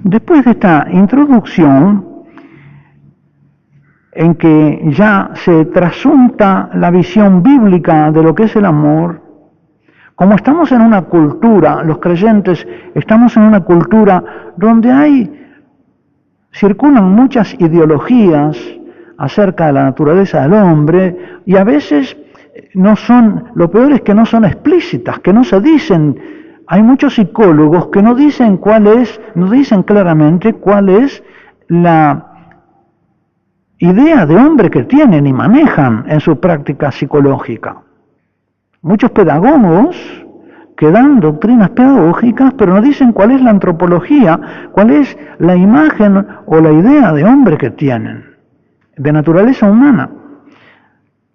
Después de esta introducción, en que ya se trasunta la visión bíblica de lo que es el amor, como estamos en una cultura, los creyentes estamos en una cultura donde circulan muchas ideologías acerca de la naturaleza del hombre, y a veces lo peor es que no son explícitas, que no se dicen. Hay muchos psicólogos que no dicen claramente cuál es la idea de hombre que tienen y manejan en su práctica psicológica. Muchos pedagogos que dan doctrinas pedagógicas, pero no dicen cuál es la antropología, cuál es la imagen o la idea de hombre que tienen, de naturaleza humana.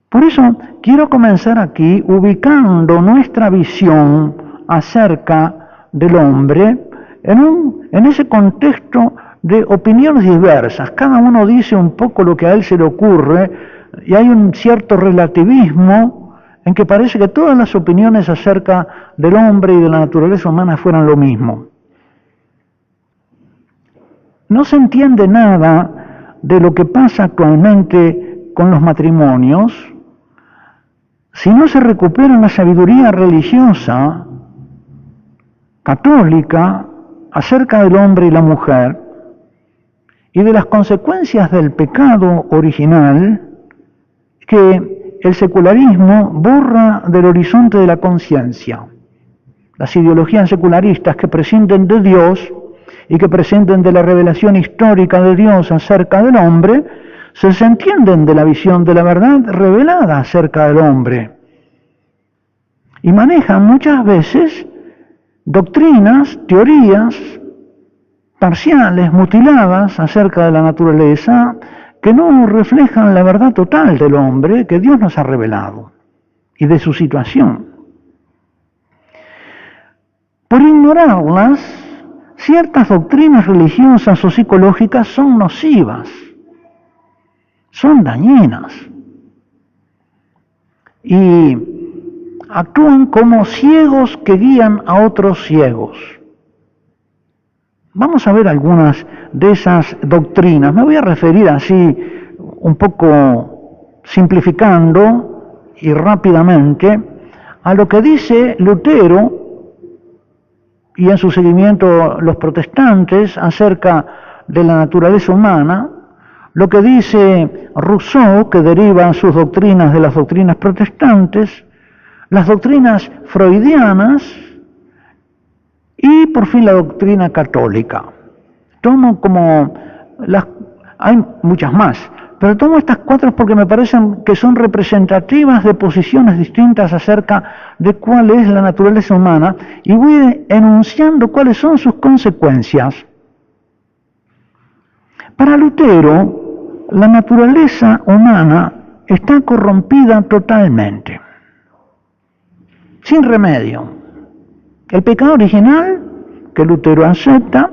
Por eso quiero comenzar aquí ubicando nuestra visión acerca del hombre en ese contexto de opiniones diversas. Cada uno dice un poco lo que a él se le ocurre, y hay un cierto relativismo en que parece que todas las opiniones acerca del hombre y de la naturaleza humana fueran lo mismo. No se entiende nada de lo que pasa actualmente con los matrimonios si no se recupera la sabiduría religiosa católica acerca del hombre y la mujer y de las consecuencias del pecado original que el secularismo borra del horizonte de la conciencia. Las ideologías secularistas que prescinden de Dios y que prescinden de la revelación histórica de Dios acerca del hombre, se desentienden de la visión de la verdad revelada acerca del hombre y manejan muchas veces doctrinas, teorías parciales, mutiladas acerca de la naturaleza, que no reflejan la verdad total del hombre que Dios nos ha revelado y de su situación. Por ignorarlas, ciertas doctrinas religiosas o psicológicas son nocivas, son dañinas y actúan como ciegos que guían a otros ciegos. Vamos a ver algunas de esas doctrinas. Me voy a referir así, un poco simplificando y rápidamente, a lo que dice Lutero y en su seguimiento los protestantes acerca de la naturaleza humana, lo que dice Rousseau, que deriva sus doctrinas de las doctrinas protestantes, las doctrinas freudianas, y por fin la doctrina católica. Hay muchas más, pero tomo estas cuatro porque me parecen que son representativas de posiciones distintas acerca de cuál es la naturaleza humana, y voy enunciando cuáles son sus consecuencias. Para Lutero, la naturaleza humana está corrompida totalmente, sin remedio. El pecado original, que Lutero acepta,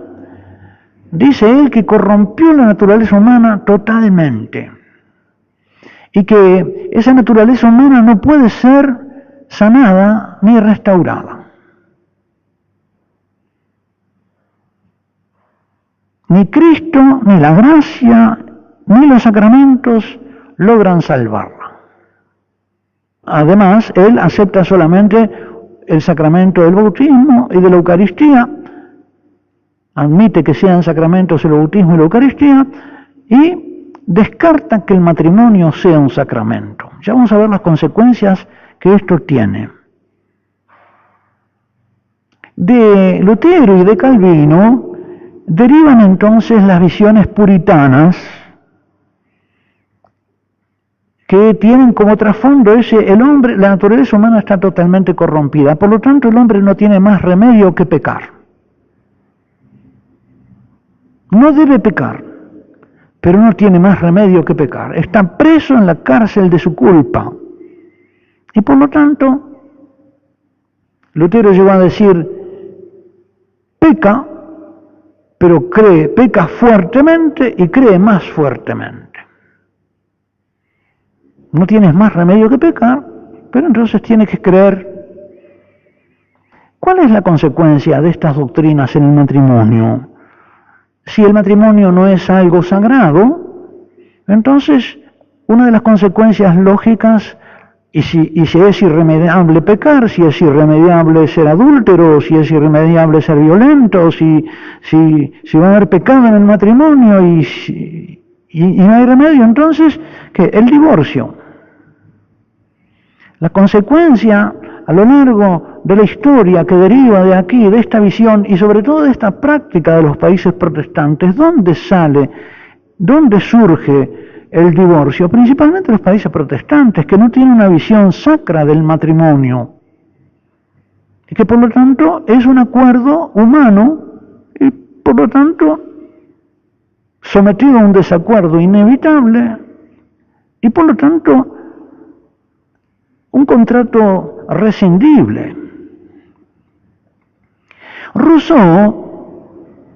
dice él que corrompió la naturaleza humana totalmente y que esa naturaleza humana no puede ser sanada ni restaurada. Ni Cristo, ni la gracia, ni los sacramentos logran salvarla. Además, él acepta solamente el sacramento del bautismo y de la Eucaristía, admite que sean sacramentos el bautismo y la Eucaristía, y descarta que el matrimonio sea un sacramento. Ya vamos a ver las consecuencias que esto tiene. De Lutero y de Calvino derivan entonces las visiones puritanas, que tienen como trasfondo la naturaleza humana está totalmente corrompida, por lo tanto el hombre no tiene más remedio que pecar. No debe pecar, pero no tiene más remedio que pecar. Está preso en la cárcel de su culpa. Y por lo tanto, Lutero llegó a decir, peca, pero peca fuertemente y cree más fuertemente. No tienes más remedio que pecar, pero entonces tienes que creer. ¿Cuál es la consecuencia de estas doctrinas en el matrimonio? si el matrimonio no es algo sagrado, entonces una de las consecuencias lógicas, y si es irremediable pecar, si es irremediable ser adúltero, si es irremediable ser violento, si va a haber pecado en el matrimonio y no hay remedio, entonces, ¿qué? El divorcio. La consecuencia a lo largo de la historia que deriva de aquí, de esta visión y sobre todo de esta práctica de los países protestantes, ¿dónde sale, dónde surge el divorcio? Principalmente los países protestantes, que no tienen una visión sacra del matrimonio y que por lo tanto es un acuerdo humano y por lo tanto sometido a un desacuerdo inevitable y por lo tanto un contrato rescindible. Rousseau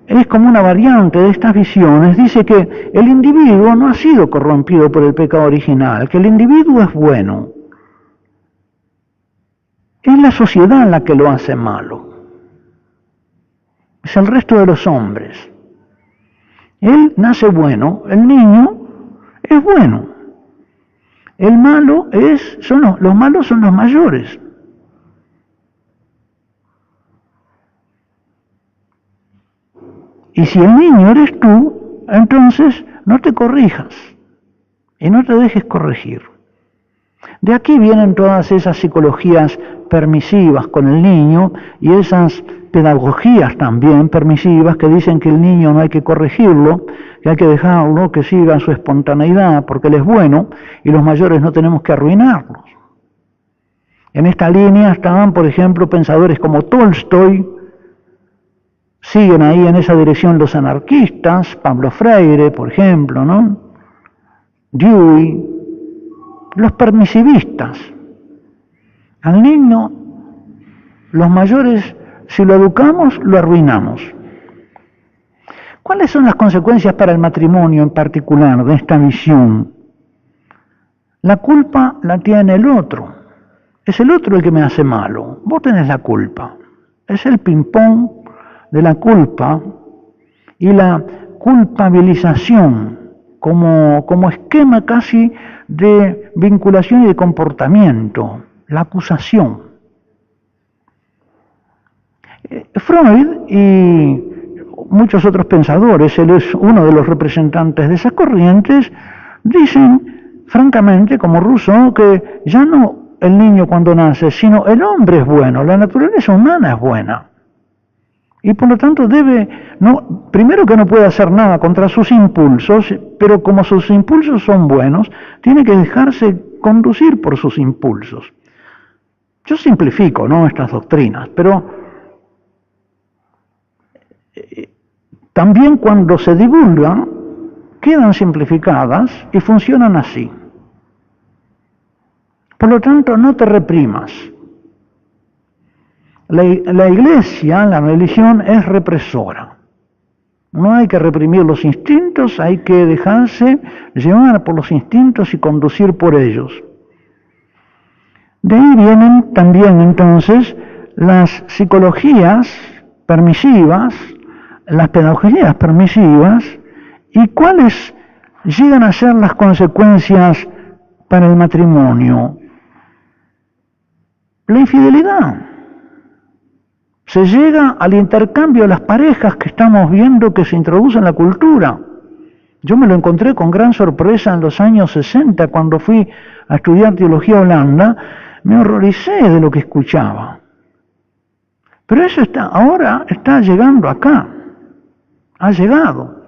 es como una variante de estas visiones, dice que el individuo no ha sido corrompido por el pecado original, que el individuo es bueno. Es la sociedad la que lo hace malo. Es el resto de los hombres. Él nace bueno, el niño es bueno. El malo los malos son los mayores. Y si el niño eres tú, entonces no te corrijas y no te dejes corregir. De aquí vienen todas esas psicologías permisivas con el niño y esas pedagogías también permisivas que dicen que el niño no hay que corregirlo, que hay que dejarlo que siga su espontaneidad porque él es bueno y los mayores no tenemos que arruinarlos. En esta línea estaban, por ejemplo, pensadores como Tolstoy, siguen ahí en esa dirección los anarquistas, Pablo Freire, por ejemplo, ¿no? Dewey, los permisivistas. Al niño, los mayores, si lo educamos, lo arruinamos. ¿Cuáles son las consecuencias para el matrimonio en particular de esta visión? La culpa la tiene el otro. Es el otro el que me hace malo. Vos tenés la culpa. Es el ping-pong de la culpa y la culpabilización como esquema casi de vinculación y de comportamiento, la acusación. Freud y muchos otros pensadores, él es uno de los representantes de esas corrientes, dicen francamente, como Rousseau, que ya no el niño cuando nace, sino el hombre es bueno, la naturaleza humana es buena. Y por lo tanto primero que no puede hacer nada contra sus impulsos, pero como sus impulsos son buenos, tiene que dejarse conducir por sus impulsos. Yo simplifico, ¿no?, estas doctrinas, pero también cuando se divulgan, quedan simplificadas y funcionan así. Por lo tanto, no te reprimas. La iglesia, la religión, es represora. No hay que reprimir los instintos, hay que dejarse llevar por los instintos y conducir por ellos. De ahí vienen también entonces las psicologías permisivas, las pedagogías permisivas, y cuáles llegan a ser las consecuencias para el matrimonio. La infidelidad. Se llega al intercambio de las parejas que estamos viendo que se introduce en la cultura. Yo me lo encontré con gran sorpresa en los años 60 cuando fui a estudiar teología a Holanda, me horroricé de lo que escuchaba. Pero eso ahora está llegando acá, ha llegado.